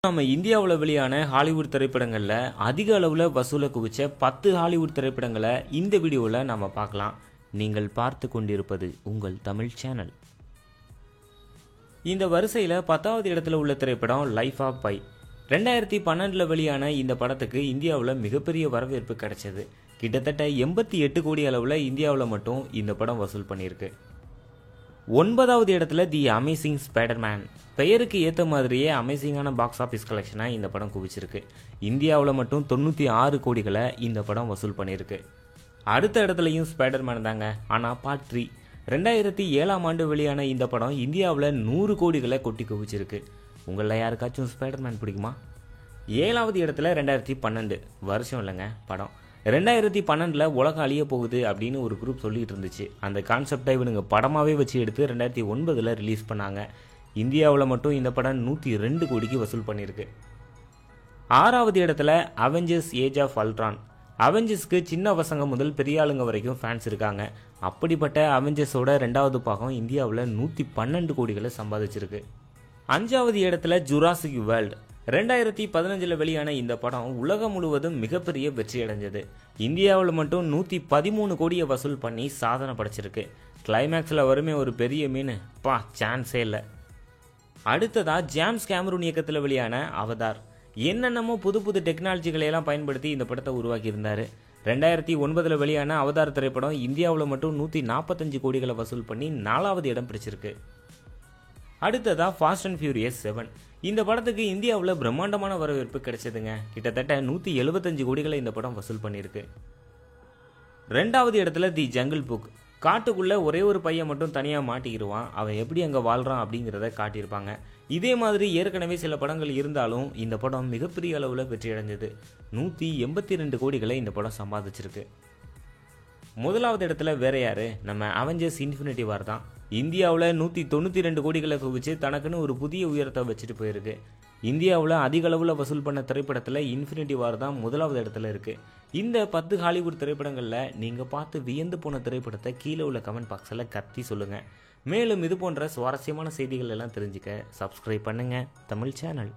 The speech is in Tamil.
நம்ம இந்தியாவில் வெளியான ஹாலிவுட் திரைப்படங்களில் அதிக அளவில் வசூலை குவிச்ச 10 ஹாலிவுட் திரைப்படங்களை இந்த வீடியோவில் நம்ம பார்க்கலாம். நீங்கள் பார்த்து கொண்டிருப்பது உங்கள் தமிழ் சேனல். இந்த வரிசையில் 10வது இடத்துல உள்ள திரைப்படம் லைஃப் ஆஃப் பை. 2012 வெளியான இந்த படத்துக்கு இந்தியாவில் மிகப்பெரிய வரவேற்பு கிடைச்சது. கிட்டத்தட்ட 88 கோடி அளவில் இந்தியாவில் மட்டும் இந்த படம் வசூல் பண்ணியிருக்கு. 9வது இடத்துல தி அமேசிங் ஸ்பைடர்மேன். பெயருக்கு ஏற்ற மாதிரியே அமேசிங்கான பாக்ஸ் ஆஃபீஸ் கலெக்ஷனாக இந்த படம் குவிச்சிருக்கு. இந்தியாவில் மட்டும் 96 கோடிகளை இந்த படம் வசூல் பண்ணியிருக்கு. அடுத்த இடத்துலையும் ஸ்பைடர்மேன் தாங்க, ஆனால் பார்ட் 3. 2007ஆம் ஆண்டு வெளியான இந்த படம் இந்தியாவில் 100 கோடிகளை கொட்டி குவிச்சிருக்கு. உங்களில் யாருக்காச்சும் ஸ்பைடர்மேன் பிடிக்குமா? 7வது இடத்துல 2012 வருஷம் இல்லைங்க, படம். 2012 உலகம் அழிய போகுது அப்படின்னு ஒரு குரூப் சொல்லிட்டு இருந்துச்சு. அந்த கான்செப்டை இவனுங்க படமாகவே வச்சு எடுத்து 2009 ரிலீஸ் பண்ணாங்க. இந்தியாவில் மட்டும் இந்த படம் 102 கோடிக்கு வசூல் பண்ணியிருக்கு. 6வது இடத்துல அவெஞ்சர்ஸ் ஏஜ் ஆஃப் அல்ட்ரான். அவெஞ்சர்ஸ்க்கு சின்ன பசங்க முதல் பெரிய ஆளுங்க வரைக்கும் ஃபேன்ஸ் இருக்காங்க. அப்படிப்பட்ட அவெஞ்சர்ஸோட 2வது பாகம் இந்தியாவில் 112 கோடிகளை சம்பாதிச்சிருக்கு. 5வது இடத்துல ஜுராசிக் வேர்ல்டு. 2015 வெளியான இந்த படம் உலகம் முழுவதும் மிகப்பெரிய வெற்றி அடைஞ்சது. இந்தியாவில் மட்டும் 113 கோடியை வசூல் பண்ணி சாதனை படைச்சிருக்கு. கிளைமேக்ஸில் வருமே ஒரு பெரிய மீன், சான்ஸே இல்லை. அடுத்ததா ஜேம்ஸ் கேமரூன் இயக்கத்தில் வெளியான அவதார். என்னென்னமோ புது புது டெக்னாலஜிகளையெல்லாம் பயன்படுத்தி இந்த படத்தை உருவாக்கியிருந்தார். 2009 வெளியான அவதார் திரைப்படம் இந்தியாவில் மட்டும் 145 கோடிகளை வசூல் பண்ணி 4வது இடம் பிடிச்சிருக்கு. அடுத்ததா ஃபாஸ்ட் அண்ட் ஃபியூரியஸ் 7. இந்த படத்துக்கு இந்தியாவில் பிரம்மாண்டமான வரவேற்பு கிடைச்சதுங்க. கிட்டத்தட்ட 175 கோடிகளை இந்த படம் வசூல் பண்ணியிருக்கு. 2வது இடத்துல தி ஜங்கிள் புக். காட்டுக்குள்ளே ஒரே ஒரு பையன் மட்டும் தனியாக மாட்டிக்கிடுவான். அவன் எப்படி அங்கே வாழ்கிறான் அப்படிங்கிறத காட்டியிருப்பாங்க. இதே மாதிரி ஏற்கனவே சில படங்கள் இருந்தாலும் இந்த படம் மிகப்பெரிய அளவில் வெற்றி அடைஞ்சது. 182 கோடிகளை இந்த படம் சம்பாதிச்சிருக்கு. 1வது இடத்துல வேற யாரு, நம்ம அவெஞ்சர்ஸ் இன்ஃபினிட்டி வார் தான். இந்தியாவில் 192 கோடிகளை குவிச்சு தனக்குன்னு ஒரு புதிய உயரத்தை வச்சுட்டு போயிருக்கு. இந்தியாவில் அதிக அளவில் வசூல் பண்ண திரைப்படத்தில் இன்ஃபினிட்டி வார் தான் 1வது இடத்துல இருக்கு. இந்த 10 ஹாலிவுட் திரைப்படங்களில் நீங்கள் பார்த்து வியந்து போன திரைப்படத்தை கீழே உள்ள கமெண்ட் பாக்ஸில் கத்தி சொல்லுங்கள். மேலும் இது போன்ற சுவாரஸ்யமான செய்திகள் எல்லாம் தெரிஞ்சுக்க சப்ஸ்கிரைப் பண்ணுங்கள் தமிழ் சேனல்.